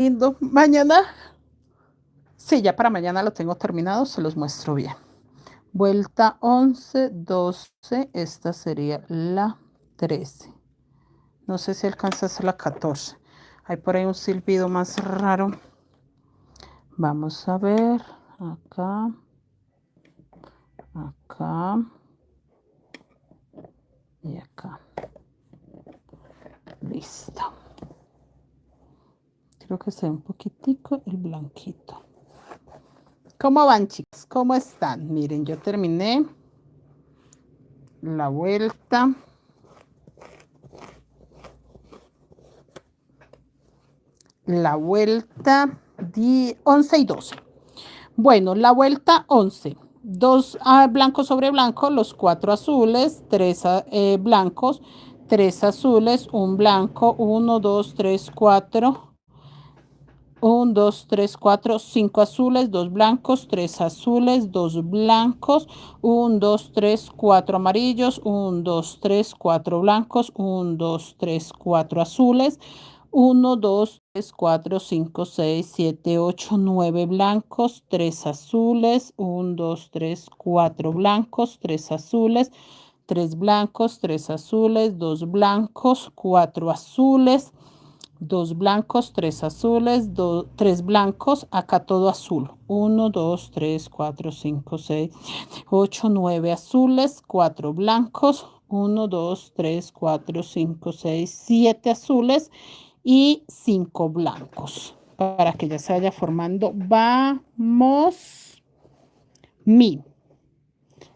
lindo. Mañana, sí, ya para mañana lo tengo terminado, se los muestro bien. Vuelta 11, 12, esta sería la 13. No sé si alcanza a ser la 14. Hay por ahí un silbido más raro. Vamos a ver, acá, acá y acá. Listo. Creo que se ve un poquitico el blanquito. ¿Cómo van, chicas? ¿Cómo están? Miren, yo terminé la vuelta. La vuelta 11 y 12. Bueno, la vuelta 11. Dos blancos sobre blanco, los 4 azules, 3 blancos, 3 azules, un blanco, 1, 2, 3, 4. 1, 2, 3, 4, 5 azules, 2 blancos, 3 azules, 2 blancos, 1, 2, 3, 4 amarillos, 1, 2, 3, 4 blancos, 1, 2, 3, 4 azules, 1, 2, 3, 4, 5, 6, 7, 8, 9 blancos, 3 azules, 1, 2, 3, 4 blancos, 3 azules, 3 blancos, 3 azules, 2 blancos, 4 azules, 2 blancos, 3 azules, 3 blancos, acá todo azul. 1, 2, 3, 4, 5, 6, 8, 9 azules, 4 blancos, 1, 2, 3, 4, 5, 6, 7 azules y 5 blancos. Para que ya se vaya formando, vamos, mi.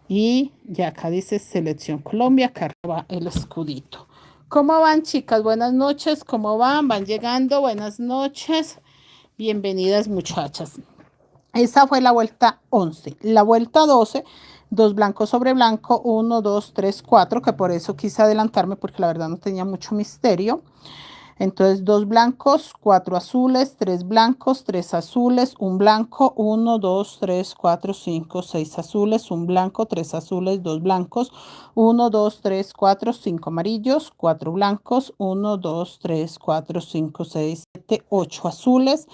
Y ya acá dice Selección Colombia, acá va el escudito. ¿Cómo van, chicas? Buenas noches. ¿Cómo van? ¿Van llegando? Buenas noches. Bienvenidas, muchachas. Esa fue la vuelta 11. La vuelta 12, dos blancos sobre blanco, 1, 2, 3, 4, que por eso quise adelantarme porque la verdad no tenía mucho misterio. Entonces, 2 blancos, 4 azules, 3 blancos, 3 azules, un blanco, 1, 2, 3, 4, 5, 6 azules, un blanco, 3 azules, 2 blancos, 1, 2, 3, 4, 5 amarillos, 4 blancos, 1, 2, 3, 4, 5, 6, 7, 8 azules,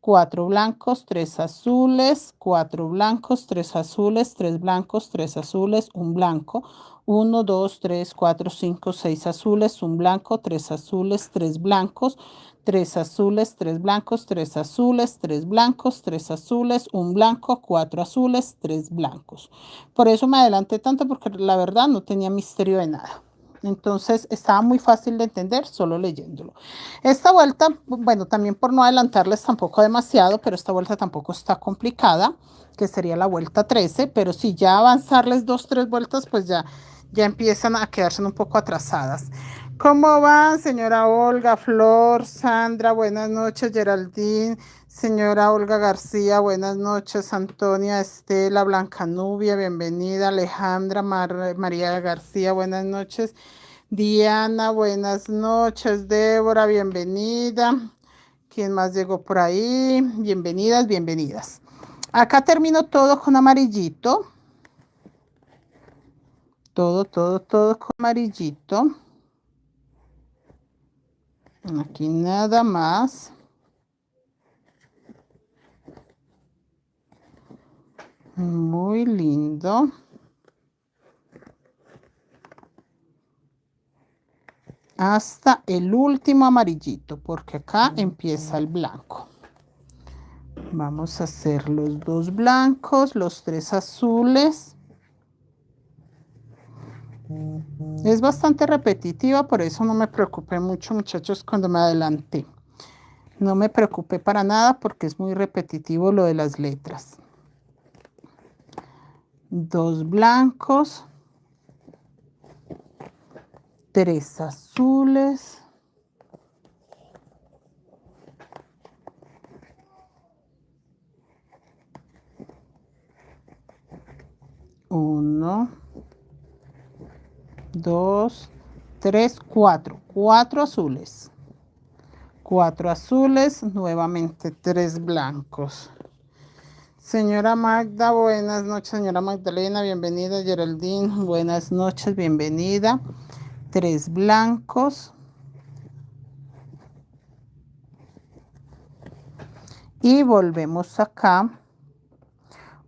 4 blancos, 3 azules, 4 blancos, 3 azules, 3 blancos, 3 azules, un blanco, 1, 2, 3, 4, 5, 6 azules, un blanco, 3 azules, 3 blancos, 3 azules, 3 blancos, 3 azules, 3 blancos, 3 azules, un blanco, 4 azules, 3 blancos. Por eso me adelanté tanto porque la verdad no tenía misterio de nada. Entonces estaba muy fácil de entender solo leyéndolo. Esta vuelta, bueno, también por no adelantarles tampoco demasiado, pero esta vuelta tampoco está complicada, que sería la vuelta 13, pero si ya avanzarles 2, 3 vueltas, pues ya empiezan a quedarse un poco atrasadas. ¿Cómo van, señora Olga, Flor, Sandra? Buenas noches, Geraldine, señora Olga García, buenas noches, Antonia, Estela, Blanca Nubia, bienvenida, Alejandra, María García, buenas noches, Diana, buenas noches, Débora, bienvenida. ¿Quién más llegó por ahí? Bienvenidas, bienvenidas. Acá termino todo con amarillito. Todo con amarillito. Aquí nada más. Muy lindo. Hasta el último amarillito, porque acá empieza el blanco. Vamos a hacer los 2 blancos, los 3 azules. Es bastante repetitiva, por eso no me preocupé mucho, muchachos, cuando me adelanté. No me preocupé para nada porque es muy repetitivo lo de las letras. 2 blancos, 3 azules, 1, 2, 3, 4. 4 azules. 4 azules, nuevamente 3 blancos. Señora Magda, buenas noches. Señora Magdalena, bienvenida. Geraldine, buenas noches, bienvenida. 3 blancos. Y volvemos acá.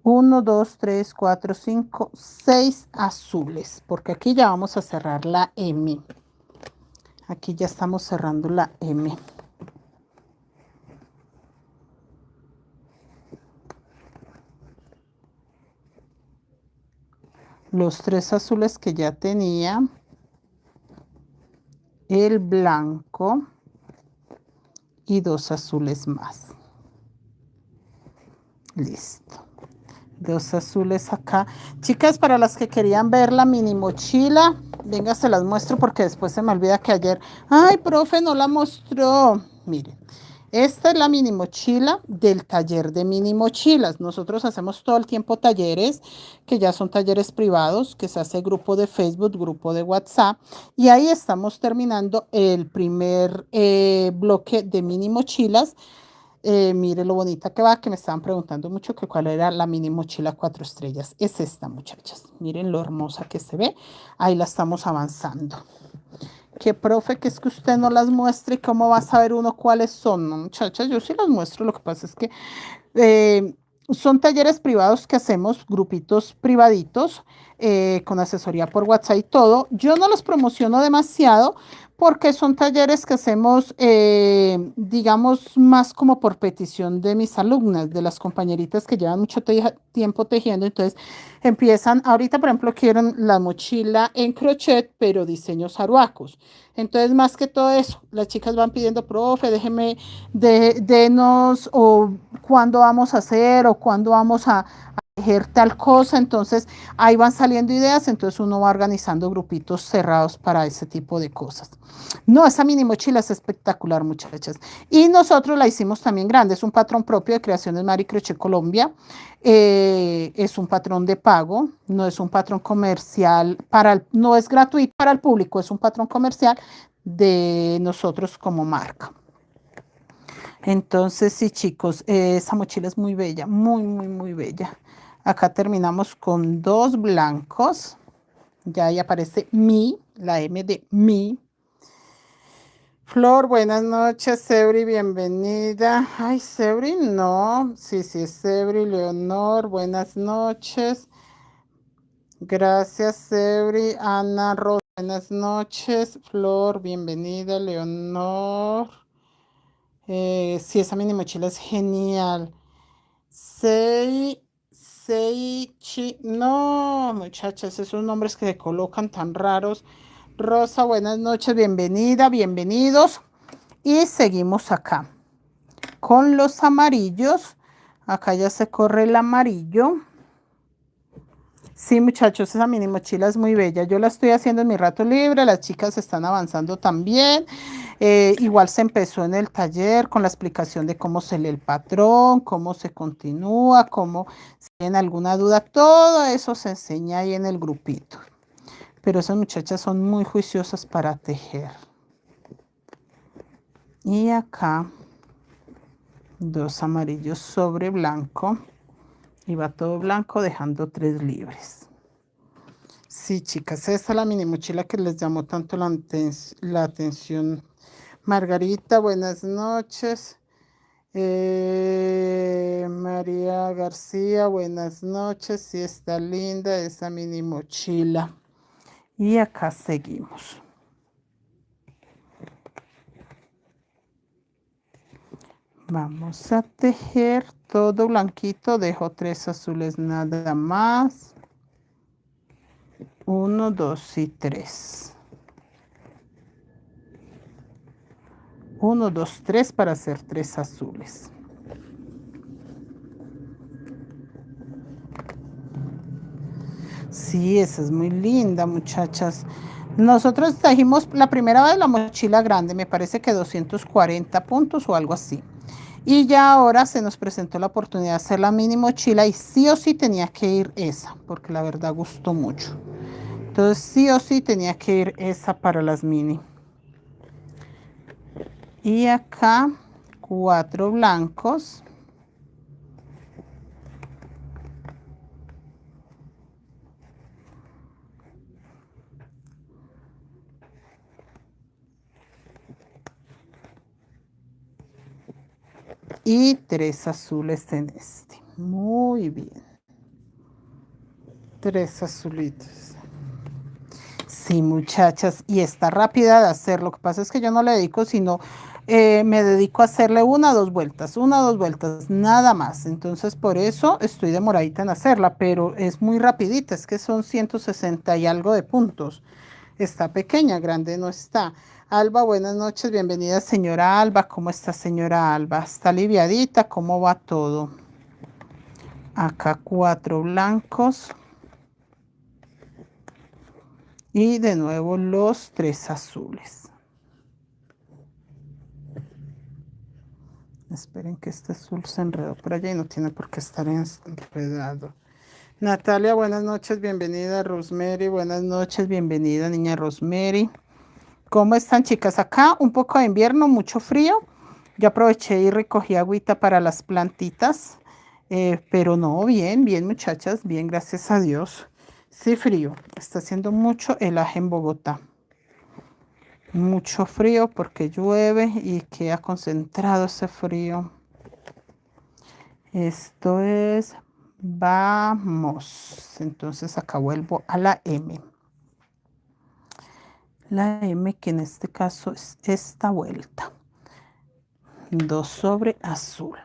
1, 2, 3, 4, 5, 6 azules, porque aquí ya vamos a cerrar la M. Aquí ya estamos cerrando la M. Los 3 azules que ya tenía, el blanco y 2 azules más. Listo. 2 azules acá. Chicas, para las que querían ver la mini mochila, venga, se las muestro porque después se me olvida que ayer, ay, profe, no la mostró. Miren, esta es la mini mochila del taller de mini mochilas. Nosotros hacemos todo el tiempo talleres, que ya son talleres privados, que se hace grupo de Facebook, grupo de WhatsApp, y ahí estamos terminando el primer bloque de mini mochilas. Mire lo bonita que va, que me estaban preguntando mucho que cuál era la mini mochila 4 estrellas. Es esta, muchachas. Miren lo hermosa que se ve. Ahí la estamos avanzando. Que profe, que es que usted no las muestre y cómo va a saber uno cuáles son, ¿no, muchachas? Yo sí las muestro, lo que pasa es que eh, son talleres privados que hacemos, grupitos privaditos, con asesoría por WhatsApp y todo. Yo no los promociono demasiado porque son talleres que hacemos, digamos, más como por petición de mis alumnas, de las compañeritas que llevan mucho tiempo tejiendo. Entonces empiezan, ahorita por ejemplo, quieren la mochila en crochet, pero diseños aruacos. Entonces, más que todo eso, las chicas van pidiendo, profe, déjeme, denos o cuándo vamos a hacer o cuándo vamos a tejer tal cosa. Entonces, ahí van saliendo ideas, entonces uno va organizando grupitos cerrados para ese tipo de cosas. No, esa mini mochila es espectacular, muchachas. Y nosotros la hicimos también grande, es un patrón propio de Creaciones Mari Crochet Colombia. Es un patrón de pago, no es un patrón comercial, no es gratuito para el público, es un patrón comercial de nosotros como marca. Entonces, sí, chicos, esa mochila es muy bella, muy, muy, muy bella. Acá terminamos con 2 blancos. Ya ahí aparece mi, la M de mi. Flor, buenas noches, Sebri, bienvenida. Ay, Sebri, no. Sí, sí, Sebri, Leonor, buenas noches. Gracias, Sebri. Ana Rosa, buenas noches. Flor, bienvenida, Leonor. Sí, esa mini mochila es genial. No, muchachas, esos nombres que se colocan tan raros. Rosa, buenas noches, bienvenida, bienvenidos. Y seguimos acá con los amarillos. Acá ya se corre el amarillo. Sí, muchachos, esa mini mochila es muy bella. Yo la estoy haciendo en mi rato libre, las chicas están avanzando también. Igual se empezó en el taller con la explicación de cómo se lee el patrón, cómo se continúa, cómo, si tienen alguna duda, todo eso se enseña ahí en el grupito. Pero esas muchachas son muy juiciosas para tejer. Y acá, 2 amarillos sobre blanco. Y va todo blanco dejando 3 libres. Sí, chicas, esta es la mini mochila que les llamó tanto la atención. Margarita, buenas noches. María García, buenas noches. Sí, está linda esa mini mochila. Y acá seguimos. Vamos a tejer todo blanquito. Dejo 3 azules nada más. 1, 2 y 3. 1, 2, 3 para hacer 3 azules. Sí, esa es muy linda, muchachas. Nosotros trajimos la primera vez la mochila grande, me parece que 240 puntos o algo así. Y ya ahora se nos presentó la oportunidad de hacer la mini mochila y sí o sí tenía que ir esa, porque la verdad gustó mucho. Entonces sí o sí tenía que ir esa para las mini. Y acá 4 blancos. y 3 azules en este. Muy bien. 3 azulitos. Sí, muchachas, y está rápida de hacer. Lo que pasa es que yo no le dedico, sino me dedico a hacerle una o dos vueltas, nada más. Entonces, por eso estoy demoradita en hacerla, pero es muy rapidita, es que son 160 y algo de puntos. Está pequeña, grande no está. Alba, buenas noches, bienvenida señora Alba. ¿Cómo está señora Alba? ¿Está aliviadita? ¿Cómo va todo? Acá 4 blancos. Y de nuevo los 3 azules. Esperen que este azul se enredó por allá y no tiene por qué estar enredado. Natalia, buenas noches, bienvenida. Rosemary, buenas noches, bienvenida, niña Rosemary. ¿Cómo están, chicas? Acá un poco de invierno, mucho frío. Yo aproveché y recogí agüita para las plantitas. Pero no, bien, bien, muchachas, bien, gracias a Dios. Sí, frío. Está haciendo mucho helaje en Bogotá. Mucho frío porque llueve y queda concentrado ese frío. Esto es vamos. Entonces acá vuelvo a la M. La M que en este caso es esta vuelta. 2 sobre azul.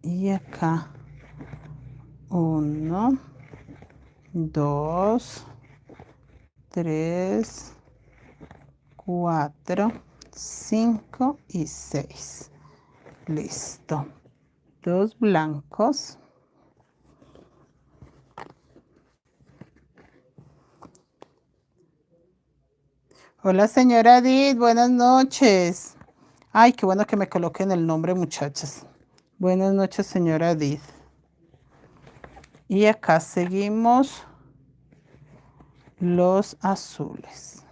Y acá 1, 2, 3, 4, 5 y 6. Listo. 2 blancos. Hola señora Edith, buenas noches. Ay, qué bueno que me coloquen el nombre, muchachas. Buenas noches señora Edith. Y acá seguimos los azules.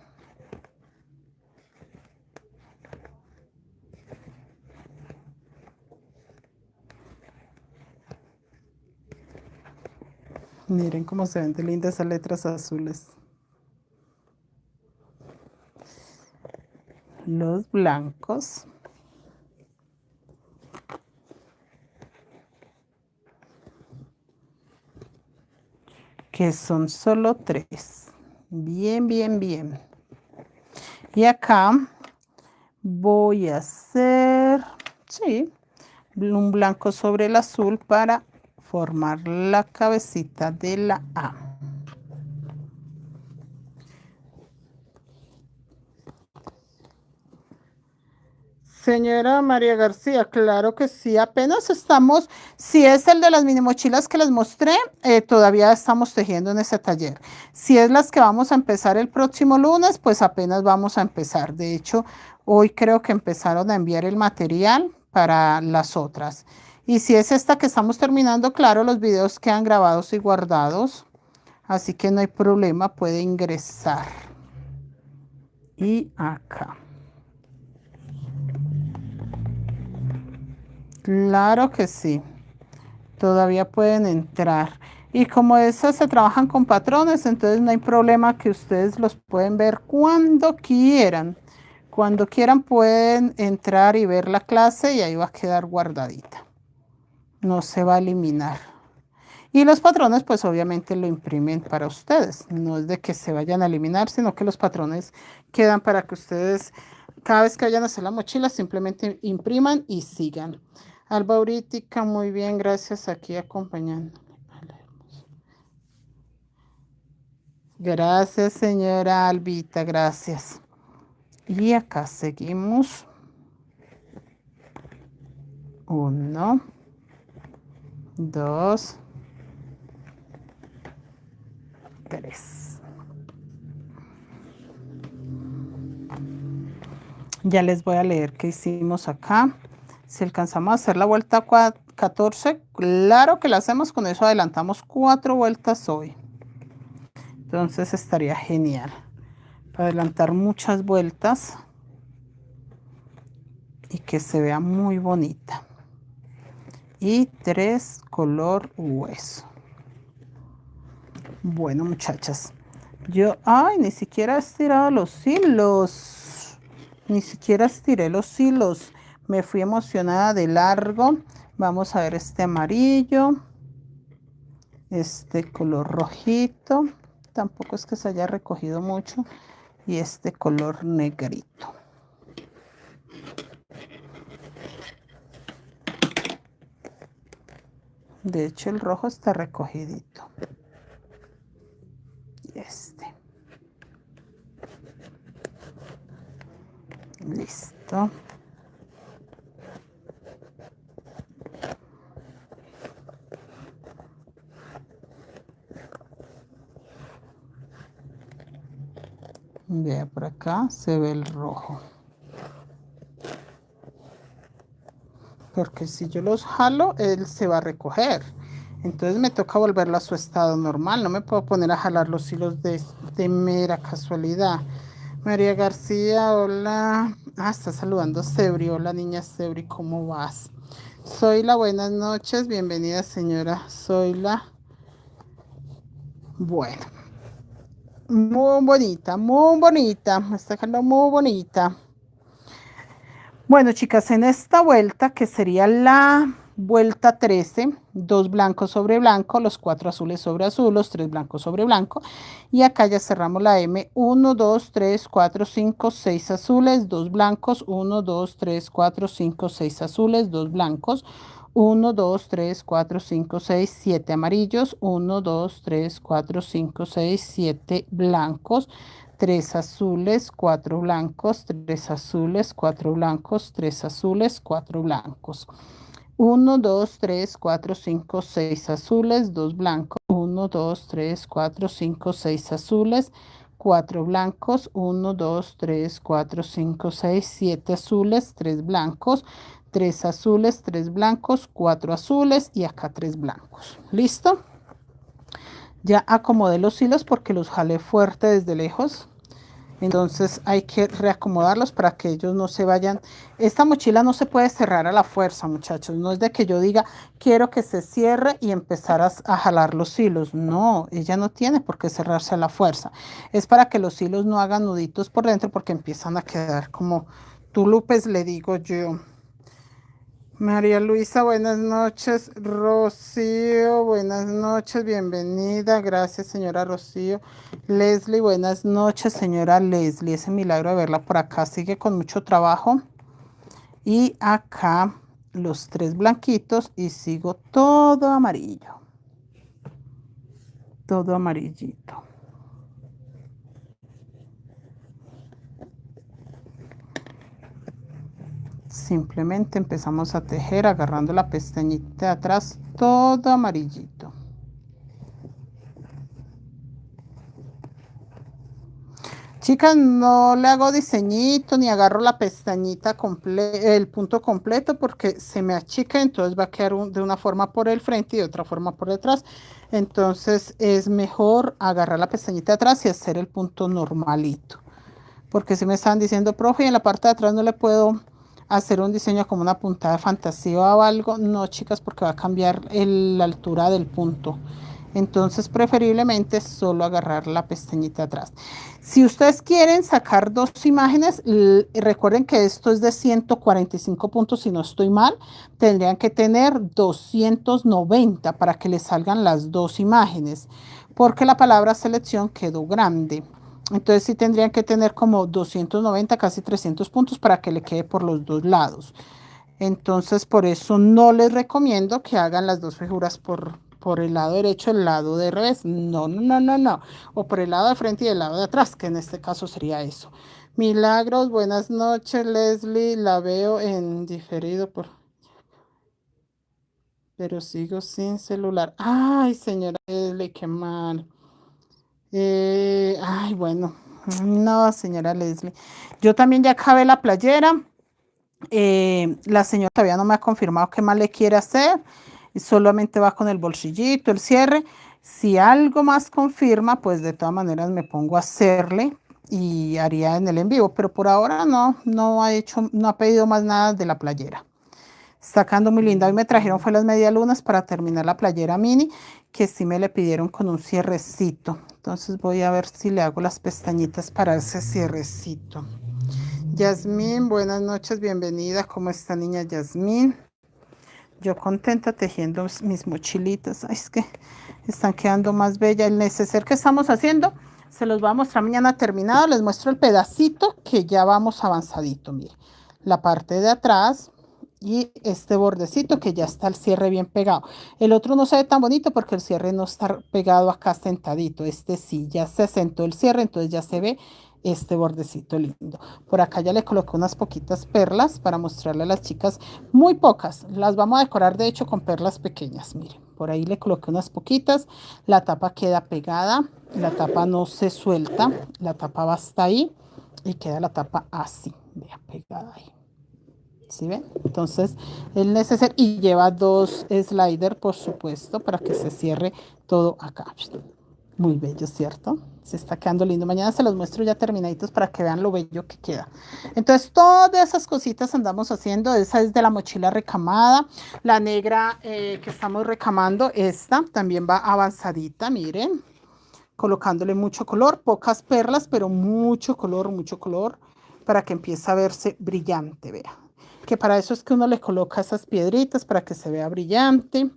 Miren cómo se ven de lindas esas letras azules. Los blancos. Que son solo 3. Bien, bien, bien. Y acá voy a hacer, sí, un blanco sobre el azul para formar la cabecita de la A. Señora María García, claro que sí, apenas estamos, si es el de las mini mochilas que les mostré, todavía estamos tejiendo en ese taller. Si es las que vamos a empezar el próximo lunes, pues apenas vamos a empezar. De hecho, hoy creo que empezaron a enviar el material para las otras. Y si es esta que estamos terminando, claro, los videos quedan grabados y guardados, así que no hay problema, puede ingresar. Y acá. Claro que sí, todavía pueden entrar. Y como esas se trabajan con patrones, entonces no hay problema que ustedes los pueden ver cuando quieran. Cuando quieran pueden entrar y ver la clase y ahí va a quedar guardadita. No se va a eliminar. Y los patrones pues obviamente lo imprimen para ustedes. No es de que se vayan a eliminar, sino que los patrones quedan para que ustedes cada vez que vayan a hacer la mochila simplemente impriman y sigan. Alba Aurítica, muy bien, gracias, aquí acompañando. Gracias, señora Albita, gracias. Y acá seguimos. 1, 2, 3. Ya les voy a leer qué hicimos acá. Si alcanzamos a hacer la vuelta 14, claro que la hacemos, con eso adelantamos 4 vueltas hoy. Entonces estaría genial. Adelantar muchas vueltas y que se vea muy bonita. Y 3 color hueso. Bueno, muchachas, yo, ay, ni siquiera he estirado los hilos. Ni siquiera estiré los hilos. Me fui emocionada de largo. Vamos a ver este amarillo. Este color rojito. Tampoco es que se haya recogido mucho. Y este color negrito. De hecho, el rojo está recogidito. Y este. Listo. Vea, por acá se ve el rojo. Porque si yo los jalo, él se va a recoger. Entonces me toca volverlo a su estado normal. No me puedo poner a jalar los hilos de mera casualidad. María García, hola. Ah, está saludando Sebri. Hola, niña Sebri, ¿cómo vas? Zoila, buenas noches. Bienvenida, señora Zoila. Bueno, muy bonita, muy bonita. Me está quedando muy bonita. Bueno, chicas, en esta vuelta, que sería la vuelta 13, dos blancos sobre blanco, los cuatro azules sobre azul, los tres blancos sobre blanco. Y acá ya cerramos la M. 1, 2, 3, 4, 5, 6 azules, dos blancos. 1, 2, 3, 4, 5, 6 azules, dos blancos. 1, 2, 3, 4, 5, 6, 7 amarillos. 1, 2, 3, 4, 5, 6, 7 blancos. 3 azules, 4 blancos, 3 azules, 4 blancos, 3 azules, 4 blancos. 1, 2, 3, 4, 5, 6 azules, 2 blancos. 1, 2, 3, 4, 5, 6 azules, 4 blancos. 1, 2, 3, 4, 5, 6, 7 azules, 3 blancos. 3 azules, 3 blancos, 4 azules y acá 3 blancos. ¿Listo? Ya acomodé los hilos porque los jalé fuerte desde lejos. Entonces hay que reacomodarlos para que ellos no se vayan. Esta mochila no se puede cerrar a la fuerza, muchachos. No es de que yo diga, quiero que se cierre y empezar a jalar los hilos. No, ella no tiene por qué cerrarse a la fuerza. Es para que los hilos no hagan nuditos por dentro porque empiezan a quedar como tulupes, le digo yo. María Luisa, buenas noches. Rocío, buenas noches, bienvenida. Gracias, señora Rocío. Leslie, buenas noches, señora Leslie. Ese milagro de verla por acá. Sigue con mucho trabajo. Y acá los tres blanquitos y sigo todo amarillo. Todo amarillito. Simplemente empezamos a tejer agarrando la pestañita de atrás, todo amarillito. Chicas, no le hago diseñito ni agarro la pestañita, el punto completo porque se me achica, entonces va a quedar de una forma por el frente y de otra forma por detrás. Entonces es mejor agarrar la pestañita de atrás y hacer el punto normalito. Porque si me están diciendo, profe, y en la parte de atrás no le puedo hacer un diseño como una puntada de fantasía o algo. No, chicas, porque va a cambiar la altura del punto. Entonces, preferiblemente solo agarrar la pestañita atrás. Si ustedes quieren sacar dos imágenes, recuerden que esto es de 145 puntos, si no estoy mal, tendrían que tener 290 para que les salgan las dos imágenes, porque la palabra selección quedó grande. Entonces sí tendrían que tener como 290, casi 300 puntos para que le quede por los dos lados. Entonces por eso no les recomiendo que hagan las dos figuras por el lado derecho, el lado de revés. No, no, no, no, no. O por el lado de frente y el lado de atrás, que en este caso sería eso. Milagros, buenas noches, Leslie. La veo en diferido pero sigo sin celular. Ay, señora Leslie, qué mal. Ay, bueno. No, señora Leslie. Yo también ya acabé la playera. La señora todavía no me ha confirmado qué más le quiere hacer. Y solamente va con el bolsillito, el cierre. Si algo más confirma, pues de todas maneras me pongo a hacerle y haría en el en vivo. Pero por ahora no ha hecho, no ha pedido más nada de la playera. Sacando muy linda. Hoy me trajeron fue las medialunas para terminar la playera mini, que sí me le pidieron con un cierrecito. Entonces voy a ver si le hago las pestañitas para ese cierrecito. Yasmín, buenas noches, bienvenida. ¿Cómo está, niña Yasmín? Yo contenta tejiendo mis mochilitas. Ay, es que están quedando más bellas. El neceser que estamos haciendo, se los voy a mostrar mañana terminado. Les muestro el pedacito que ya vamos avanzadito. Mire, la parte de atrás y este bordecito que ya está el cierre bien pegado. El otro no se ve tan bonito porque el cierre no está pegado acá sentadito. Este sí, ya se asentó el cierre, entonces ya se ve este bordecito lindo. Por acá ya le coloqué unas poquitas perlas para mostrarle a las chicas, muy pocas, las vamos a decorar de hecho con perlas pequeñas, miren, por ahí le coloqué unas poquitas, la tapa queda pegada, la tapa no se suelta, la tapa va hasta ahí y queda la tapa así, vea, pegada ahí. ¿Sí ven? Entonces, el neceser y lleva dos sliders, por supuesto, para que se cierre todo acá. Muy bello, ¿cierto? Se está quedando lindo. Mañana se los muestro ya terminaditos para que vean lo bello que queda. Entonces, todas esas cositas andamos haciendo. Esa es de la mochila recamada. La negra que estamos recamando, esta también va avanzadita, miren. Colocándole mucho color, pocas perlas, pero mucho color, para que empiece a verse brillante, vea. Que para eso es que uno le coloca esas piedritas para que se vea brillante.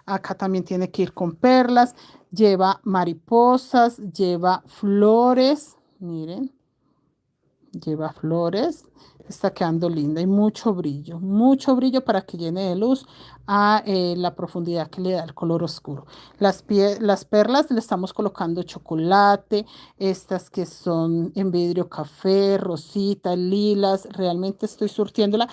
Acá también tiene que ir con perlas, lleva mariposas, lleva flores, miren, lleva flores, está quedando linda y mucho brillo para que llene de luz a la profundidad que le da el color oscuro. Las perlas le estamos colocando chocolate, estas que son en vidrio café, rosita, lilas, realmente estoy surtiéndola.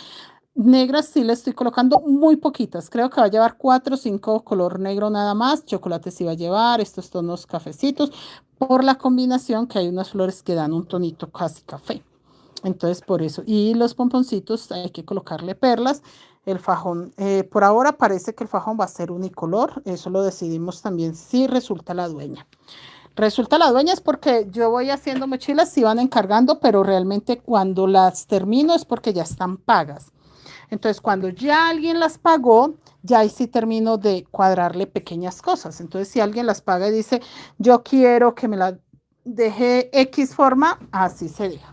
Negras sí le estoy colocando muy poquitas. Creo que va a llevar 4 o 5 color negro nada más. Chocolate sí va a llevar estos tonos cafecitos por la combinación que hay unas flores que dan un tonito casi café. Entonces por eso. Y los pomponcitos hay que colocarle perlas. El fajón, por ahora parece que el fajón va a ser unicolor. Eso lo decidimos también si resulta la dueña. Resulta la dueña es porque yo voy haciendo mochilas, sí van encargando, pero realmente cuando las termino es porque ya están pagas. Entonces, cuando ya alguien las pagó, ya ahí sí termino de cuadrarle pequeñas cosas. Entonces, si alguien las paga y dice, yo quiero que me la deje X forma, así se deja.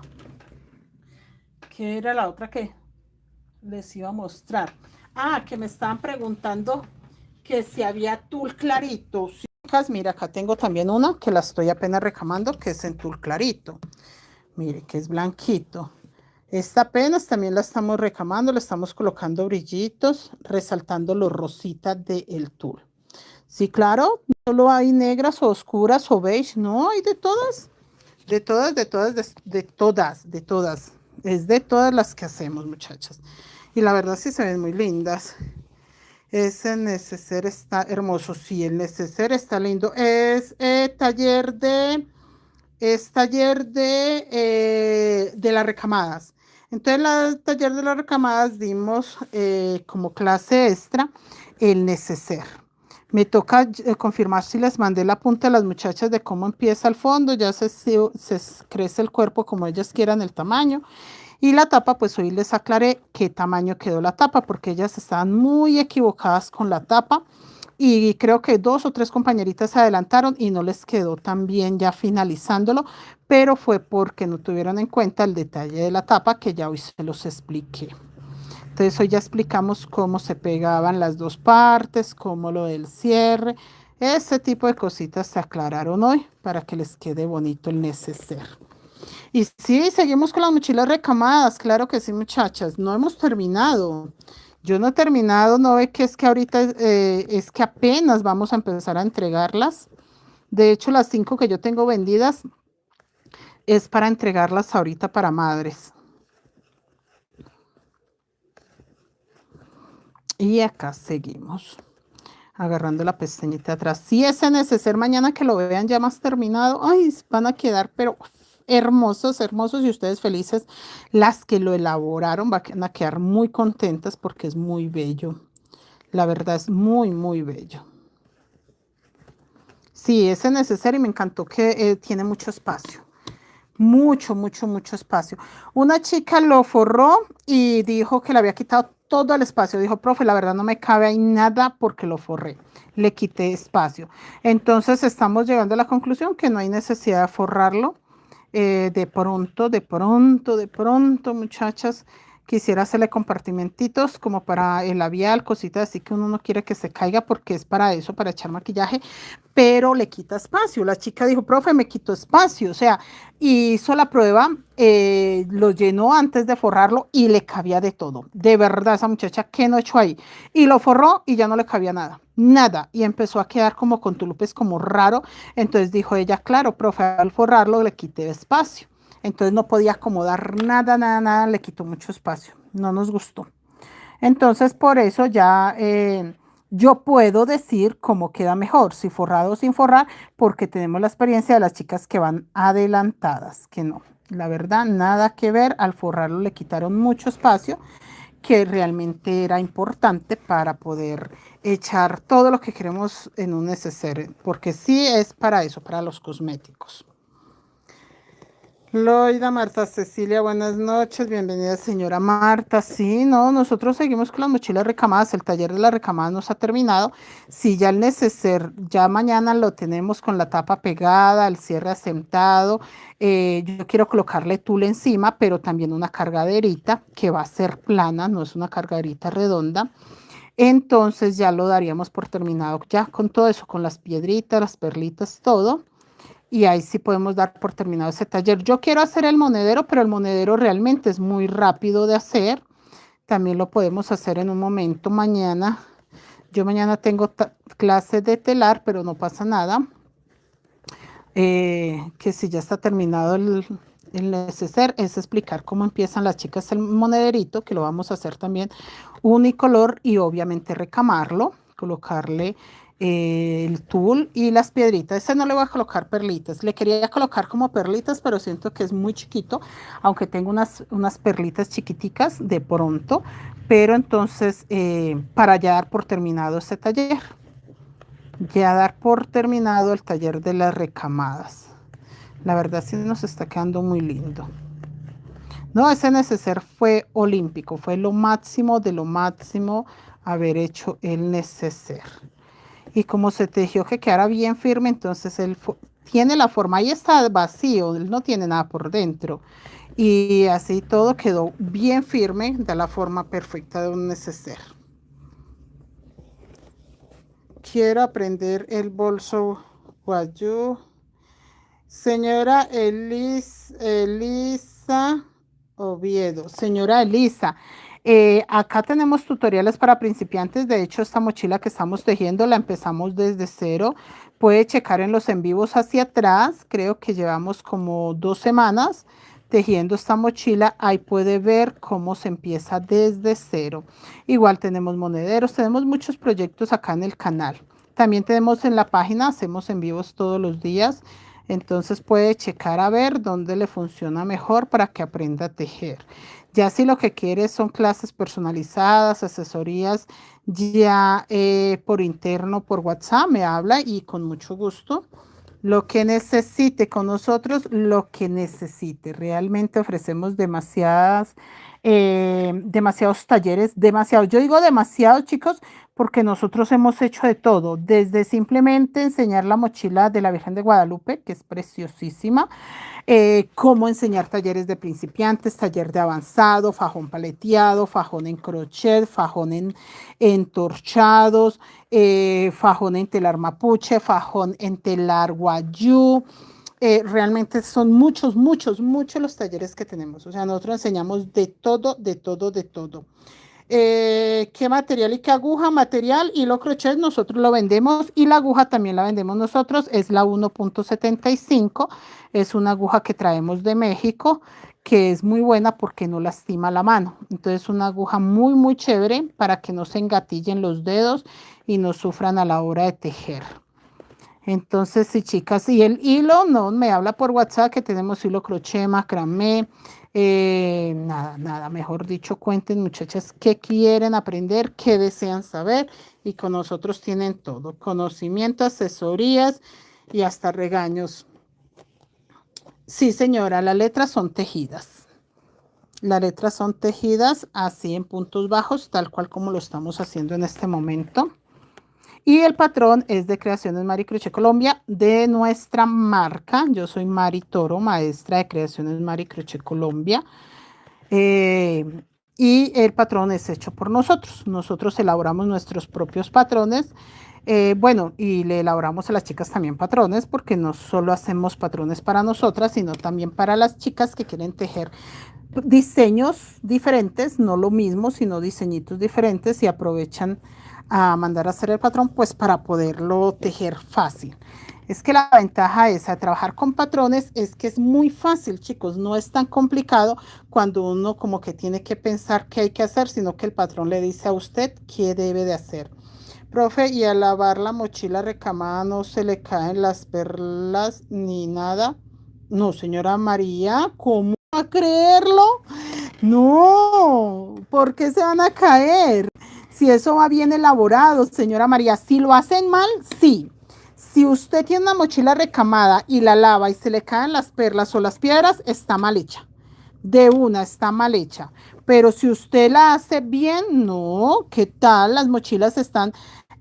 ¿Qué era la otra que les iba a mostrar? Ah, que me estaban preguntando que si había tul clarito. Sí, mira, acá tengo también una que la estoy apenas recamando, que es en tul clarito. Mire, que es blanquito. Esta apenas también la estamos recamando, le estamos colocando brillitos, resaltando los rositas del tul. Sí, claro, no solo hay negras o oscuras o beige, no, hay de todas, de todas. Es de todas las que hacemos, muchachas. Y la verdad sí se ven muy lindas. Ese neceser está hermoso, sí, el neceser está lindo. Es taller de las recamadas. Entonces, en el taller de las recamadas dimos como clase extra el neceser. Me toca confirmar si les mandé la punta a las muchachas de cómo empieza el fondo. Ya se crece el cuerpo como ellas quieran el tamaño. Y la tapa, pues hoy les aclaré qué tamaño quedó la tapa, porque ellas estaban muy equivocadas con la tapa. Y creo que 2 o 3 compañeritas se adelantaron y no les quedó tan bien ya finalizándolo, pero fue porque no tuvieron en cuenta el detalle de la tapa que ya hoy se los expliqué. Entonces hoy ya explicamos cómo se pegaban las dos partes, cómo lo del cierre, ese tipo de cositas se aclararon hoy para que les quede bonito el neceser. Y sí, seguimos con las mochilas recamadas, claro que sí, muchachas, no hemos terminado. Yo no he terminado, no ve que es que ahorita es que apenas vamos a empezar a entregarlas. De hecho, las 5 que yo tengo vendidas es para entregarlas ahorita para madres. Y acá seguimos agarrando la pestañita atrás. Si ese neceser mañana que lo vean ya más terminado, ay, van a quedar, pero hermosos, hermosos y ustedes felices. Las que lo elaboraron van a quedar muy contentas porque es muy bello. La verdad es muy, muy bello. Sí, ese neceser y me encantó que tiene mucho espacio. Mucho espacio. Una chica lo forró y dijo que le había quitado todo el espacio. Dijo, profe, la verdad no me cabe ahí nada porque lo forré. Le quité espacio. Entonces estamos llegando a la conclusión que no hay necesidad de forrarlo. de pronto, muchachas, quisiera hacerle compartimentitos como para el labial, cositas así que uno no quiere que se caiga porque es para eso, para echar maquillaje, pero le quita espacio. La chica dijo, profe, me quitó espacio, o sea, hizo la prueba, lo llenó antes de forrarlo y le cabía de todo. De verdad, esa muchacha, ¿qué no echó ahí? Y lo forró y ya no le cabía nada, nada. Y empezó a quedar como con tulupes, como raro. Entonces dijo ella, claro, profe, al forrarlo le quité espacio. Entonces no podía acomodar nada, nada, nada, le quitó mucho espacio. No nos gustó. Entonces por eso ya yo puedo decir cómo queda mejor, si forrado o sin forrar, porque tenemos la experiencia de las chicas que van adelantadas, que no. La verdad, nada que ver, al forrarlo le quitaron mucho espacio que realmente era importante para poder echar todo lo que queremos en un neceser, porque sí es para eso, para los cosméticos. Loida, Marta Cecilia, buenas noches, bienvenida señora Marta. Sí, no, nosotros seguimos con las mochilas recamadas, el taller de las recamadas nos ha terminado. Sí, ya el neceser, ya mañana lo tenemos con la tapa pegada, el cierre asentado. Yo quiero colocarle tul encima, pero también una cargaderita que va a ser plana, no es una cargaderita redonda. Entonces ya lo daríamos por terminado, ya con todo eso, con las piedritas, las perlitas, todo. Y ahí sí podemos dar por terminado ese taller. Yo quiero hacer el monedero, pero el monedero realmente es muy rápido de hacer. También lo podemos hacer en un momento mañana. Yo mañana tengo clase de telar, pero no pasa nada. Que si ya está terminado el neceser, es explicar cómo empiezan las chicas el monederito, que lo vamos a hacer también unicolor y obviamente recamarlo, colocarle el tul y las piedritas. Este no le voy a colocar perlitas, le quería colocar como perlitas, pero siento que es muy chiquito, aunque tengo unas perlitas chiquiticas de pronto, pero entonces para ya dar por terminado este taller. Ya dar por terminado el taller de las recamadas. La verdad sí nos está quedando muy lindo. No, ese neceser fue olímpico, fue lo máximo de lo máximo haber hecho el neceser. Y como se tejió que quedara bien firme, entonces él tiene la forma, ahí está vacío, él no tiene nada por dentro. Y así todo quedó bien firme, da la forma perfecta de un neceser. Quiero aprender el bolso guayú. Señora Elisa Oviedo, señora Elisa, acá tenemos tutoriales para principiantes. De hecho, esta mochila que estamos tejiendo la empezamos desde cero. Puede checar en los en vivos hacia atrás. Creo que llevamos como 2 semanas tejiendo esta mochila. Ahí puede ver cómo se empieza desde cero. Igual tenemos monederos, tenemos muchos proyectos acá en el canal. También tenemos en la página, hacemos en vivos todos los días. Entonces puede checar a ver dónde le funciona mejor para que aprenda a tejer. Ya si lo que quiere son clases personalizadas, asesorías, ya por interno, por WhatsApp, me habla y con mucho gusto. Lo que necesite con nosotros, lo que necesite. Realmente ofrecemos demasiados talleres, demasiados. Yo digo demasiados, chicos, porque nosotros hemos hecho de todo, desde simplemente enseñar la mochila de la Virgen de Guadalupe, que es preciosísima, cómo enseñar talleres de principiantes, taller de avanzado, fajón paleteado, fajón en crochet, fajón en entorchados, fajón en telar mapuche, fajón en telar guayú. Realmente son muchos, muchos, muchos los talleres que tenemos. O sea, nosotros enseñamos de todo, de todo, de todo. ¿Qué material y qué aguja? Material, hilo crochet, nosotros lo vendemos y la aguja también la vendemos nosotros. Es la 1.75, es una aguja que traemos de México, que es muy buena porque no lastima la mano. Entonces, una aguja muy, muy chévere para que no se engatillen los dedos y no sufran a la hora de tejer. Entonces, sí, chicas, y el hilo, no, me habla por WhatsApp que tenemos hilo crochet, macramé, nada, nada, mejor dicho, cuenten muchachas qué quieren aprender, qué desean saber y con nosotros tienen todo, conocimiento, asesorías y hasta regaños. Sí, señora, las letras son tejidas. Las letras son tejidas así en puntos bajos, tal cual como lo estamos haciendo en este momento. Y el patrón es de Creaciones Mari Crochet Colombia, de nuestra marca. Yo soy Mari Toro, maestra de Creaciones Mari Crochet Colombia. Y el patrón es hecho por nosotros. Nosotros elaboramos nuestros propios patrones. Bueno, y le elaboramos a las chicas también patrones, porque no solo hacemos patrones para nosotras, sino también para las chicas que quieren tejer diseños diferentes, no lo mismo, sino diseñitos diferentes, y aprovechan a mandar a hacer el patrón, pues para poderlo tejer fácil. Es que la ventaja esa de trabajar con patrones es que es muy fácil, chicos, no es tan complicado cuando uno como que tiene que pensar qué hay que hacer, sino que el patrón le dice a usted qué debe de hacer. Profe, y al lavar la mochila recamada no se le caen las perlas ni nada. No, señora María, ¿cómo va a creerlo? No, ¿por qué se van a caer? Si eso va bien elaborado, señora María, si lo hacen mal, sí. Si usted tiene una mochila recamada y la lava y se le caen las perlas o las piedras, está mal hecha. De una, está mal hecha. Pero si usted la hace bien, no, ¿qué tal? Las mochilas están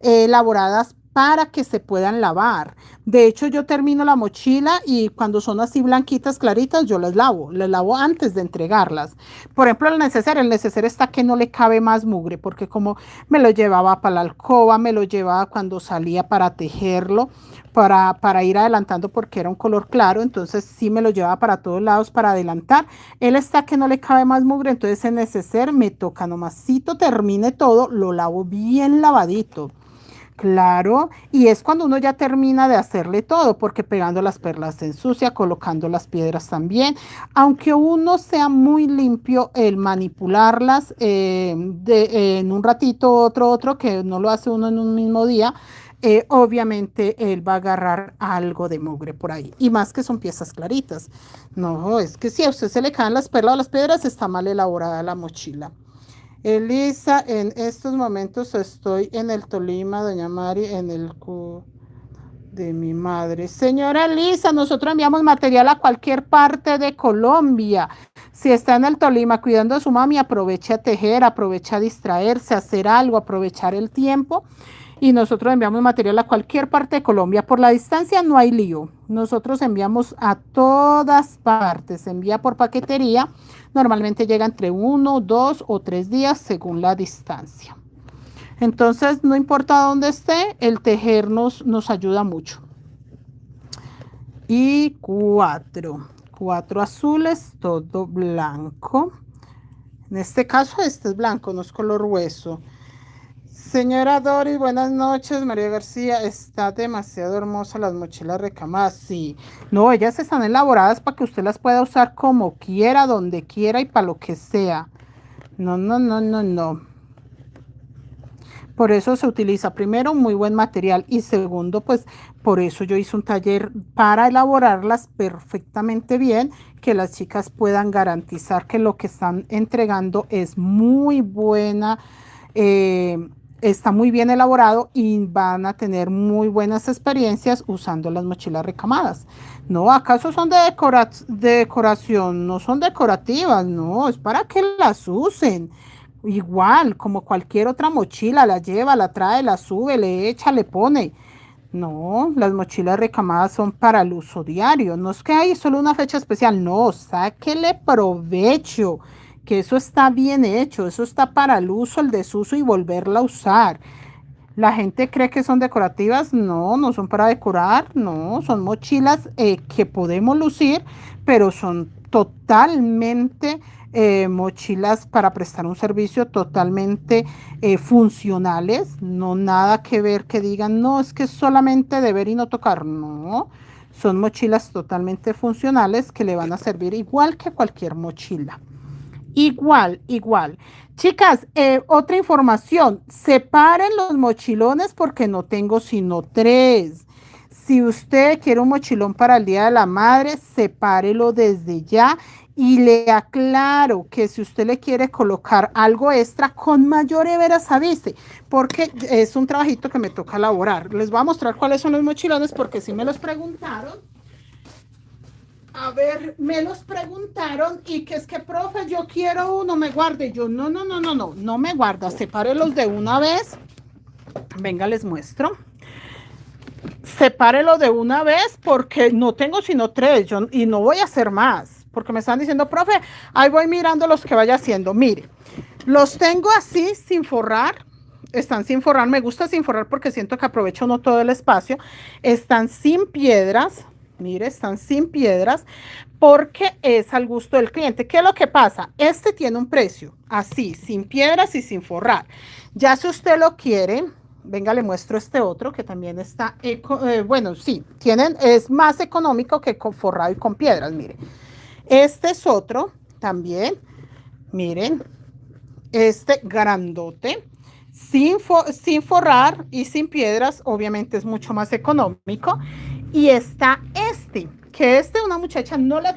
elaboradas para que se puedan lavar. De hecho, yo termino la mochila y cuando son así blanquitas, claritas, yo las lavo antes de entregarlas. Por ejemplo, el neceser está que no le cabe más mugre, porque como me lo llevaba para la alcoba, me lo llevaba cuando salía para tejerlo, para ir adelantando porque era un color claro, entonces sí me lo llevaba para todos lados para adelantar. Él está que no le cabe más mugre, entonces el neceser me toca nomasito, termine todo, lo lavo bien lavadito. Claro, y es cuando uno ya termina de hacerle todo, porque pegando las perlas se ensucia, colocando las piedras también. Aunque uno sea muy limpio, el manipularlas en un ratito, otro, que no lo hace uno en un mismo día, obviamente él va a agarrar algo de mugre por ahí. Y más que son piezas claritas. No, es que si a usted se le caen las perlas o las piedras, está mal elaborada la mochila. Elisa, en estos momentos estoy en el Tolima, doña Mari, en el de mi madre. Señora Elisa, nosotros enviamos material a cualquier parte de Colombia. Si está en el Tolima cuidando a su mami, aproveche a tejer, aproveche a distraerse, a hacer algo, aprovechar el tiempo. Y nosotros enviamos material a cualquier parte de Colombia. Por la distancia no hay lío. Nosotros enviamos a todas partes. Se envía por paquetería. Normalmente llega entre 1, 2 o 3 días según la distancia. Entonces, no importa dónde esté, el tejer nos ayuda mucho. Y 4 azules, todo blanco. En este caso, este es blanco, no es color hueso. Señora Doris, buenas noches. María García, está demasiado hermosa las mochilas recamadas. Sí, no, ellas están elaboradas para que usted las pueda usar como quiera, donde quiera y para lo que sea. No, no, no, no, no. Por eso se utiliza primero un muy buen material y segundo, pues por eso yo hice un taller para elaborarlas perfectamente bien, que las chicas puedan garantizar que lo que están entregando es muy buena. Está muy bien elaborado y van a tener muy buenas experiencias usando las mochilas recamadas. No, ¿acaso son de decoración? No son decorativas, no, es para que las usen. Igual, como cualquier otra mochila, la lleva, la trae, la sube, le echa, le pone. No, las mochilas recamadas son para el uso diario. No es que hay solo una fecha especial, no, sáquele provecho, que eso está bien hecho, eso está para el uso, el desuso y volverla a usar. La gente cree que son decorativas, no, no son para decorar, no, son mochilas que podemos lucir, pero son totalmente mochilas para prestar un servicio totalmente funcionales, no nada que ver que digan, no, es que es solamente de ver y no tocar, no, son mochilas totalmente funcionales que le van a servir igual que cualquier mochila. Igual, igual. Chicas, otra información, separen los mochilones porque no tengo sino 3. Si usted quiere un mochilón para el Día de la Madre, sepárelo desde ya y le aclaro que si usted le quiere colocar algo extra, con mayor veras avise, porque es un trabajito que me toca elaborar. Les voy a mostrar cuáles son los mochilones porque si me los preguntaron. A ver, me los preguntaron y que es que, profe, yo quiero uno, me guarde. Yo, no, no, no, no, no, no me guarda, sepárelos de una vez Venga, les muestro. Sepárelo de una vez porque no tengo sino 3 y no voy a hacer más. Porque me están diciendo, profe, ahí voy mirando los que vaya haciendo. Mire, los tengo así sin forrar. Están sin forrar. Me gusta sin forrar porque siento que aprovecho no todo el espacio. Están sin piedras. Mire, están sin piedras porque es al gusto del cliente. ¿Qué es lo que pasa? Este tiene un precio así, sin piedras y sin forrar. Ya si usted lo quiere, venga, le muestro este otro que también está, bueno, sí, es más económico que con forrado y con piedras, mire. Este es otro también, miren, este grandote, sin forrar y sin piedras, obviamente es mucho más económico. Y está este, que una muchacha no lo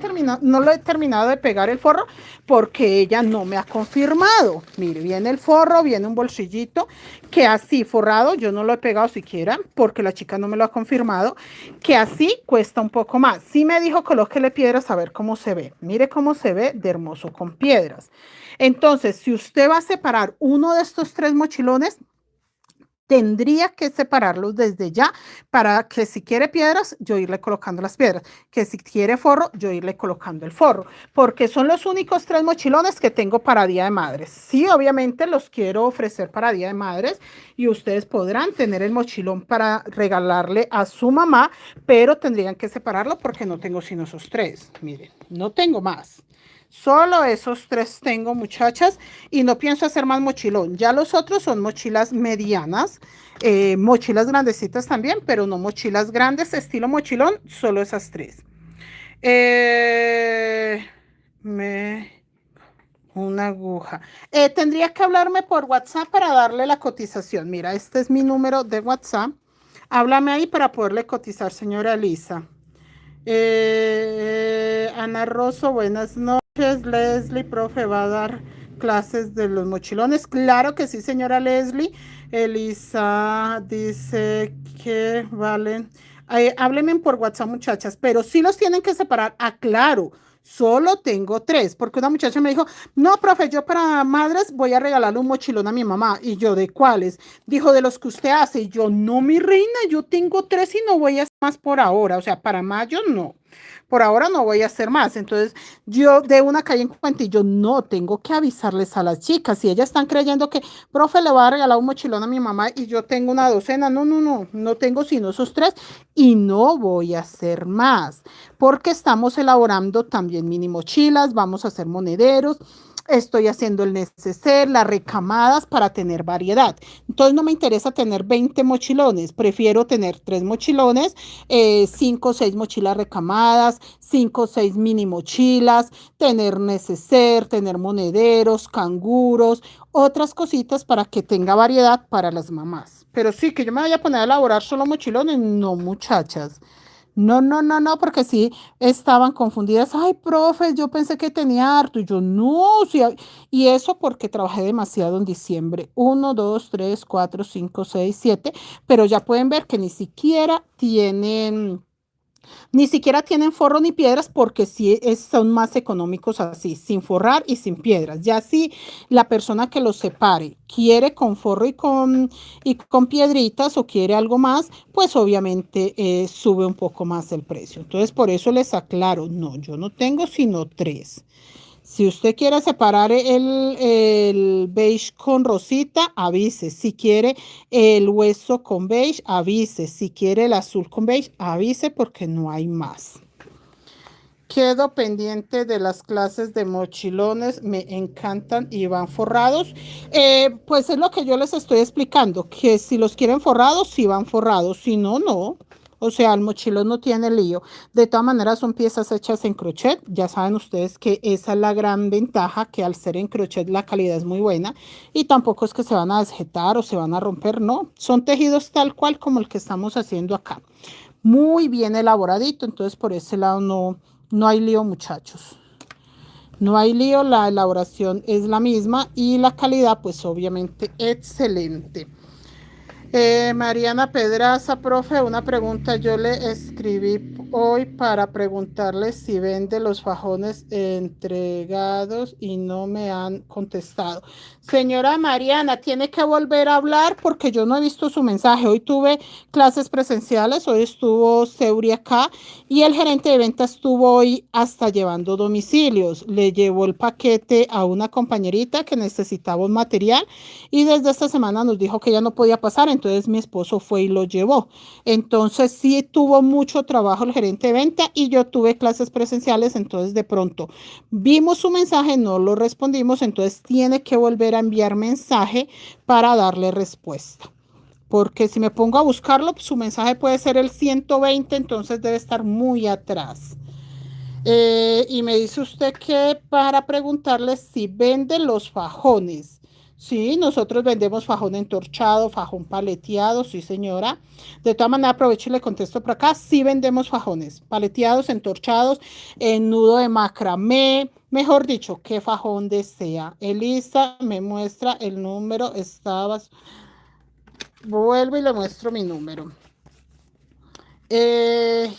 he terminado de pegar el forro porque ella no me ha confirmado. Mire, viene el forro, viene un bolsillito que así forrado, yo no lo he pegado siquiera porque la chica no me lo ha confirmado, que así cuesta un poco más. Sí me dijo colóquele piedras a ver cómo se ve. Mire cómo se ve de hermoso con piedras. Entonces, si usted va a separar uno de estos 3 mochilones, tendría que separarlos desde ya para que si quiere piedras, yo irle colocando las piedras, que si quiere forro, yo irle colocando el forro, porque son los únicos 3 mochilones que tengo para Día de Madres. Sí, obviamente los quiero ofrecer para Día de Madres y ustedes podrán tener el mochilón para regalarle a su mamá, pero tendrían que separarlo porque no tengo sino esos 3. Miren, no tengo más. Solo esos 3 tengo, muchachas, y no pienso hacer más mochilón. Ya los otros son mochilas medianas, mochilas grandecitas también, pero no mochilas grandes, estilo mochilón, solo esas 3. Una aguja. Tendría que hablarme por WhatsApp para darle la cotización. Mira, este es mi número de WhatsApp. Háblame ahí para poderle cotizar, señora Elisa. Ana Rosso, buenas noches. Leslie, profe, va a dar clases de los mochilones. Claro que sí, señora Leslie. Elisa dice que valen. Háblenme por WhatsApp, muchachas, pero sí los tienen que separar. Aclaro, solo tengo 3, porque una muchacha me dijo, no, profe, yo para madres voy a regalarle un mochilón a mi mamá. Y yo, ¿de cuáles? Dijo, de los que usted hace. Y yo, no, mi reina, yo tengo 3 y no voy a hacer más por ahora. O sea, para mayo no. Por ahora no voy a hacer más. Entonces, yo de una calle en cuenta y yo no tengo que avisarles a las chicas. Si ellas están creyendo que, profe, le va a regalar un mochilón a mi mamá y yo tengo una docena. No, no, no, no tengo sino esos 3 y no voy a hacer más. Porque estamos elaborando también mini mochilas, vamos a hacer monederos. Estoy haciendo el neceser, las recamadas para tener variedad. Entonces no me interesa tener 20 mochilones, prefiero tener 3 mochilones, 5 o 6 mochilas recamadas, 5 o 6 mini mochilas, tener neceser, tener monederos, canguros, otras cositas para que tenga variedad para las mamás. Pero sí, que yo me vaya a poner a elaborar solo mochilones, no, muchachas. No, no, no, no, porque sí estaban confundidas. Ay, profe, yo pensé que tenía harto. Y yo, no, sí. Y eso porque trabajé demasiado en diciembre. 1, 2, 3, 4, 5, 6, 7. Pero ya pueden ver que ni siquiera tienen forro ni piedras porque sí son más económicos así, sin forrar y sin piedras. Ya si la persona que los separe quiere con forro y con piedritas o quiere algo más, pues obviamente sube un poco más el precio. Entonces por eso les aclaro, no, yo no tengo sino 3. Si usted quiere separar el beige con rosita, avise. Si quiere el hueso con beige, avise. Si quiere el azul con beige, avise porque no hay más. Quedo pendiente de las clases de mochilones, me encantan y van forrados. Pues es lo que yo les estoy explicando, que si los quieren forrados, sí van forrados, si no, no. O sea, el mochilón no tiene lío. De todas maneras, son piezas hechas en crochet. Ya saben ustedes que esa es la gran ventaja, que al ser en crochet la calidad es muy buena. Y tampoco es que se van a desjetar o se van a romper, no. Son tejidos tal cual como el que estamos haciendo acá. Muy bien elaboradito, entonces por ese lado no hay lío, muchachos. No hay lío, la elaboración es la misma y la calidad, pues obviamente excelente. Mariana Pedraza, profe, una pregunta. Yo le escribí hoy para preguntarle si vende los fajones entregados y no me han contestado. Señora Mariana, tiene que volver a hablar porque yo no he visto su mensaje. Hoy tuve clases presenciales, hoy estuvo Seuri acá y el gerente de ventas estuvo hoy hasta llevando domicilios. Le llevó el paquete a una compañerita que necesitaba un material y desde esta semana nos dijo que ya no podía pasar, entonces mi esposo fue y lo llevó. Entonces sí tuvo mucho trabajo el gerente de venta y yo tuve clases presenciales, entonces de pronto vimos su mensaje, no lo respondimos, entonces tiene que volver a enviar mensaje para darle respuesta. Porque si me pongo a buscarlo, su mensaje puede ser el 120, entonces debe estar muy atrás. Y me dice usted que para preguntarle si vende los fajones. Sí, nosotros vendemos fajón entorchado, fajón paleteado, sí señora. De todas maneras aprovecho y le contesto por acá, sí vendemos fajones, paleteados, entorchados, en nudo de macramé, mejor dicho, qué fajón desea. Elisa me muestra el número, vuelvo y le muestro mi número.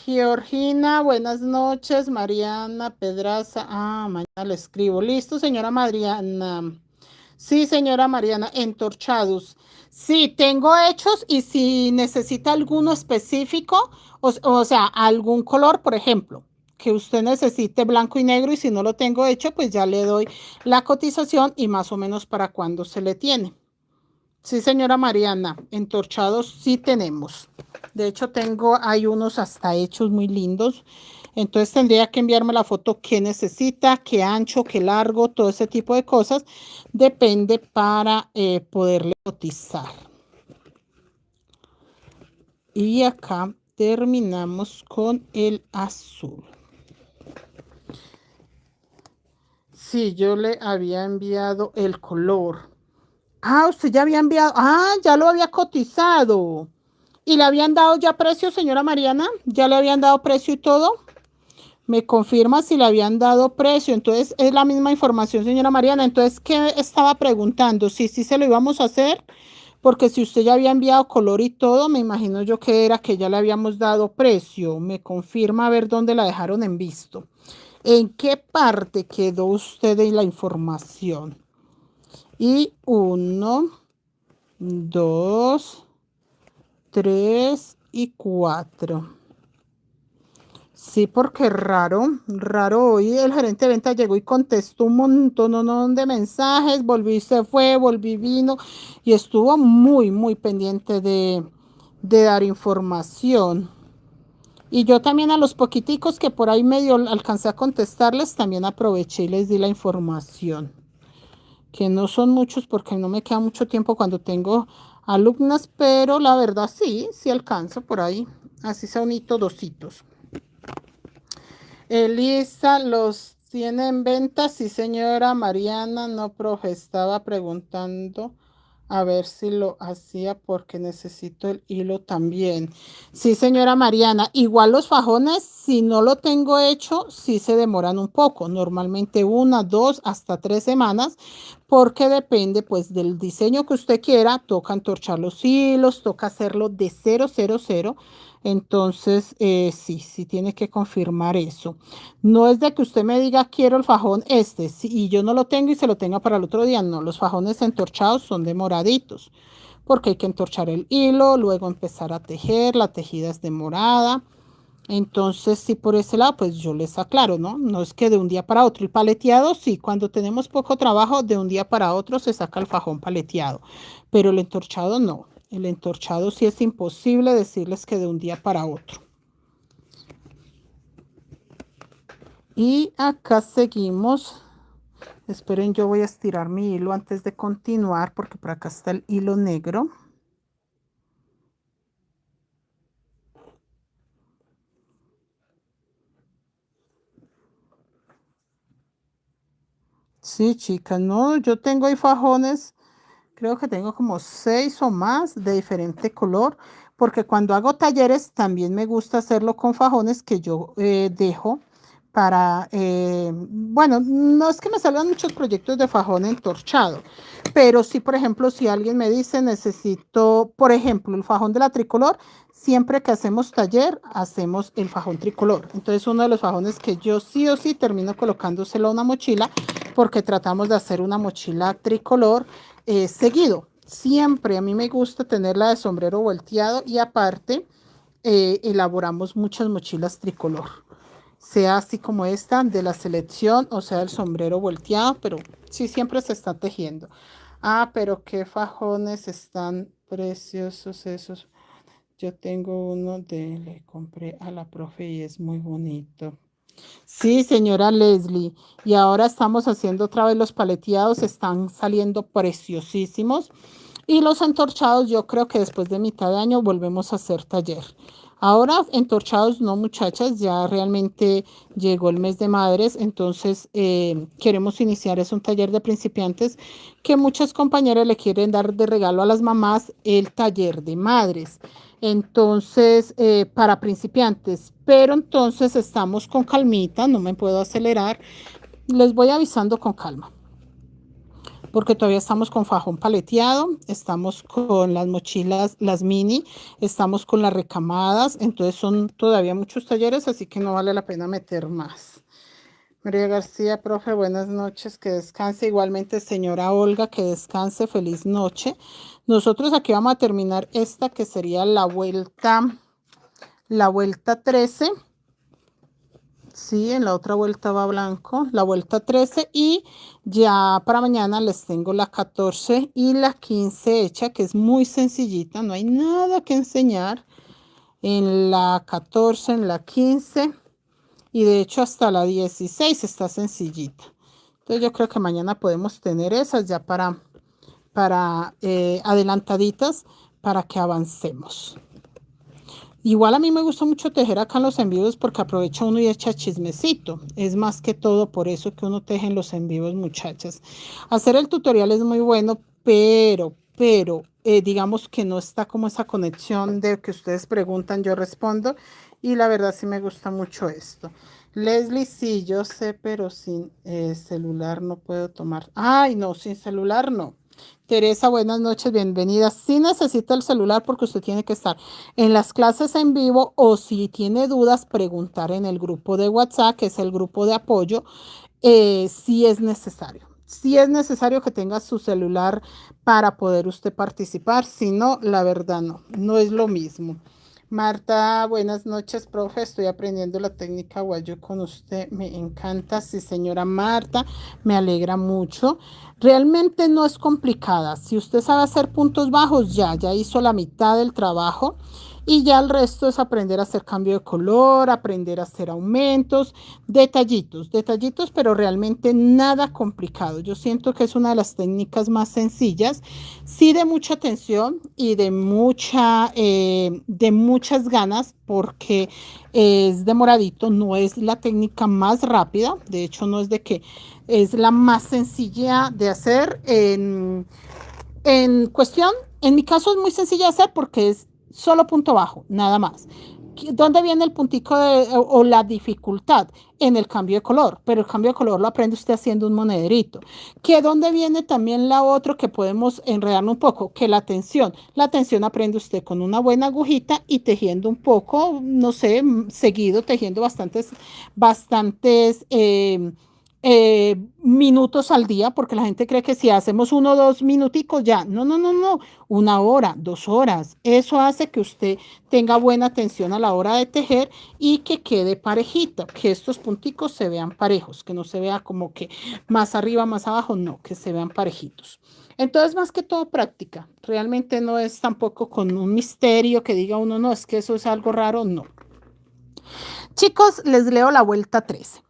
Georgina, buenas noches. Mariana Pedraza. Ah, mañana le escribo. Listo, señora Mariana. Sí, señora Mariana, entorchados. Sí, tengo hechos y si necesita alguno específico, o sea, algún color, por ejemplo, que usted necesite blanco y negro y si no lo tengo hecho, pues ya le doy la cotización y más o menos para cuándo se le tiene. Sí, señora Mariana, entorchados sí tenemos. De hecho, hay unos hasta hechos muy lindos. Entonces tendría que enviarme la foto que necesita, qué ancho, qué largo, todo ese tipo de cosas. Depende para poderle cotizar. Y acá terminamos con el azul. Sí, yo le había enviado el color. Ah, usted ya había enviado. Ah, ya lo había cotizado. ¿Y le habían dado ya precio, señora Mariana? ¿Ya le habían dado precio y todo? Me confirma si le habían dado precio. Entonces, es la misma información, señora Mariana. Entonces, ¿qué estaba preguntando? Sí se lo íbamos a hacer. Porque si usted ya había enviado color y todo, me imagino yo que era que ya le habíamos dado precio. Me confirma a ver dónde la dejaron en visto. ¿En qué parte quedó usted de la información? Y 1, 2, 3 y 4. Sí, porque raro hoy el gerente de venta llegó y contestó un montón de mensajes, volví, se fue, volví, vino y estuvo muy pendiente de dar información. Y yo también a los poquiticos que por ahí medio alcancé a contestarles, también aproveché y les di la información. Que no son muchos porque no me queda mucho tiempo cuando tengo alumnas, pero la verdad sí alcanzo por ahí. Así sea unito, dositos. Elisa, ¿los tiene en venta? Sí, señora Mariana, no, profe, estaba preguntando a ver si lo hacía porque necesito el hilo también. Sí, señora Mariana, igual los fajones, si no lo tengo hecho, sí se demoran un poco, normalmente 1, 2, hasta 3 semanas, porque depende pues del diseño que usted quiera, toca entorchar los hilos, toca hacerlo de 000. Entonces, sí tiene que confirmar eso. No es de que usted me diga quiero el fajón y yo no lo tengo y se lo tenga para el otro día. No, los fajones entorchados son demoraditos porque hay que entorchar el hilo, luego empezar a tejer, la tejida es demorada. Entonces, sí, por ese lado, pues yo les aclaro, ¿no? No es que de un día para otro. El paleteado, sí, cuando tenemos poco trabajo, de un día para otro se saca el fajón paleteado, pero el entorchado no. El entorchado sí es imposible decirles que de un día para otro. Y acá seguimos. Esperen, yo voy a estirar mi hilo antes de continuar porque por acá está el hilo negro. Sí, chicas, no, yo tengo ahí fajones, creo que tengo como 6 o más de diferente color, porque cuando hago talleres también me gusta hacerlo con fajones que yo dejo bueno, no es que me salgan muchos proyectos de fajón entorchado, pero sí, por ejemplo, si alguien me dice necesito, por ejemplo, el fajón de la tricolor, siempre que hacemos taller, hacemos el fajón tricolor. Entonces, uno de los fajones que yo sí o sí termino colocándoselo a una mochila, porque tratamos de hacer una mochila tricolor seguido. Siempre a mí me gusta tenerla de sombrero volteado y aparte elaboramos muchas mochilas tricolor, sea así como esta de la selección o sea el sombrero volteado, pero sí siempre se está tejiendo. Ah, pero qué fajones están preciosos esos. Yo tengo uno le compré a la profe y es muy bonito. Sí, señora Leslie. Y ahora estamos haciendo otra vez los paleteados, están saliendo preciosísimos. Y los entorchados, yo creo que después de mitad de año volvemos a hacer taller. Ahora entorchados no, muchachas, ya realmente llegó el mes de madres, entonces queremos iniciar, es un taller de principiantes que muchas compañeras le quieren dar de regalo a las mamás el taller de madres. Entonces, para principiantes, pero entonces estamos con calmita, no me puedo acelerar, les voy avisando con calma porque todavía estamos con fajón paleteado, estamos con las mochilas, las mini, estamos con las recamadas, entonces son todavía muchos talleres, así que no vale la pena meter más. María García, profe, buenas noches, que descanse. Igualmente, señora Olga, que descanse, feliz noche. Nosotros aquí vamos a terminar esta que sería la vuelta 13. Sí, en la otra vuelta va blanco, la vuelta 13 y ya para mañana les tengo la 14 y la 15 hecha, que es muy sencillita, no hay nada que enseñar en la 14, en la 15 y de hecho hasta la 16 está sencillita. Entonces yo creo que mañana podemos tener esas ya para adelantaditas para que avancemos. Igual a mí me gusta mucho tejer acá en los en vivos porque aprovecha uno y echa chismecito. Es más que todo por eso que uno teje en los en vivos, muchachas. Hacer el tutorial es muy bueno, pero digamos que no está como esa conexión de que ustedes preguntan, yo respondo. Y la verdad sí me gusta mucho esto. Leslie, sí, yo sé, pero sin celular no puedo tomar. Ay, no, sin celular no. Teresa, buenas noches, bienvenida. Sí necesita el celular porque usted tiene que estar en las clases en vivo o si tiene dudas, preguntar en el grupo de WhatsApp, que es el grupo de apoyo, si es necesario. Si es necesario que tenga su celular para poder usted participar, si no, la verdad no es lo mismo. Marta, buenas noches, profe. Estoy aprendiendo la técnica guayo con usted. Me encanta. Sí, señora Marta, me alegra mucho. Realmente no es complicada. Si usted sabe hacer puntos bajos, ya hizo la mitad del trabajo. Y ya el resto es aprender a hacer cambio de color, aprender a hacer aumentos, detallitos, pero realmente nada complicado. Yo siento que es una de las técnicas más sencillas, sí de mucha atención y de muchas ganas, porque es demoradito, no es la técnica más rápida, de hecho no es de que es la más sencilla de hacer en cuestión, en mi caso es muy sencilla de hacer porque es solo punto bajo, nada más. ¿Dónde viene el puntico o la dificultad? En el cambio de color, pero el cambio de color lo aprende usted haciendo un monederito. ¿Que dónde viene también la otra que podemos enredar un poco? Que la tensión. La tensión aprende usted con una buena agujita y tejiendo un poco, no sé, seguido, tejiendo bastantes minutos al día, porque la gente cree que si hacemos 1 o 2 minuticos ya, no, 1 hora, 2 horas, eso hace que usted tenga buena atención a la hora de tejer y que quede parejita, que estos punticos se vean parejos, que no se vea como que más arriba, más abajo, no, que se vean parejitos. Entonces, más que todo práctica, realmente no es tampoco con un misterio que diga uno, no, es que eso es algo raro, no. Chicos, les leo la vuelta 13.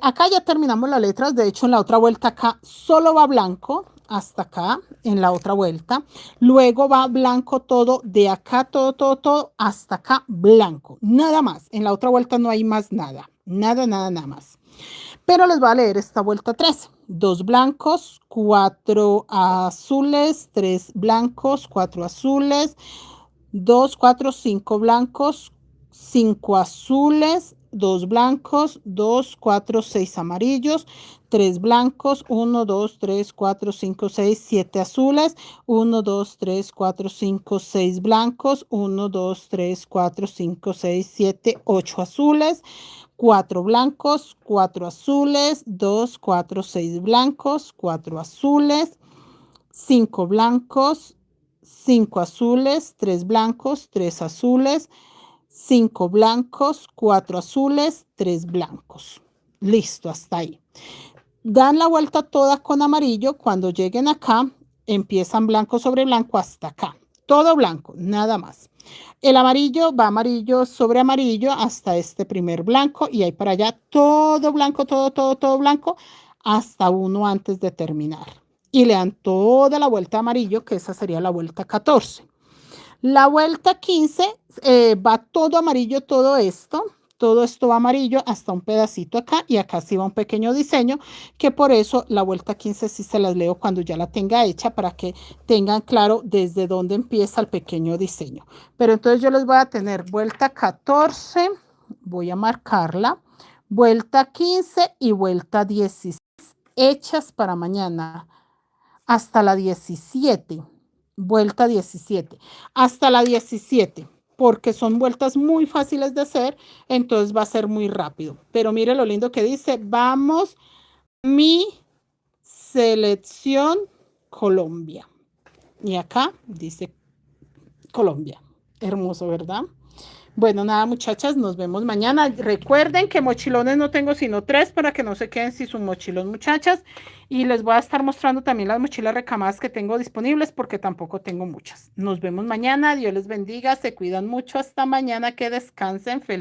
Acá ya terminamos las letras, de hecho en la otra vuelta acá solo va blanco, hasta acá en la otra vuelta, luego va blanco todo, de acá todo, hasta acá blanco, nada más, en la otra vuelta no hay más nada, nada más. Pero les voy a leer esta vuelta 13, 2 blancos, 4 azules, 3 blancos, 4 azules, 2, 4, 5 blancos, 5 azules, 2 blancos, 2, 4, 6 amarillos, 3 blancos, 1, 2, 3, 4, 5, 6, 7 azules, 1, 2, 3, 4, 5, 6 blancos, 1, 2, 3, 4, 5, 6, 7, 8 azules, 4 blancos, 4 azules, 2, 4, 6 blancos, 4 azules, 5 blancos, 5 azules, 3 blancos, 3 azules, 5 blancos, 4 azules, 3 blancos. Listo, hasta ahí. Dan la vuelta toda con amarillo. Cuando lleguen acá, empiezan blanco sobre blanco hasta acá. Todo blanco, nada más. El amarillo va amarillo sobre amarillo hasta este primer blanco y ahí para allá todo blanco, todo blanco hasta uno antes de terminar. Y le dan toda la vuelta amarillo, que esa sería la vuelta 14. La vuelta 15 va todo amarillo, todo esto va amarillo hasta un pedacito acá y acá sí va un pequeño diseño, que por eso la vuelta 15 sí se las leo cuando ya la tenga hecha para que tengan claro desde dónde empieza el pequeño diseño. Pero entonces yo les voy a tener vuelta 14, voy a marcarla, vuelta 15 y vuelta 16 hechas para mañana hasta la 17. Vuelta 17, hasta la 17, porque son vueltas muy fáciles de hacer, entonces va a ser muy rápido. Pero mire lo lindo que dice, vamos, mi selección Colombia. Y acá dice Colombia. Hermoso, ¿verdad? Bueno, nada, muchachas, nos vemos mañana. Recuerden que mochilones no tengo sino 3 para que no se queden sin sus mochilos, muchachas. Y les voy a estar mostrando también las mochilas recamadas que tengo disponibles porque tampoco tengo muchas. Nos vemos mañana. Dios les bendiga. Se cuidan mucho. Hasta mañana. Que descansen. Feliz.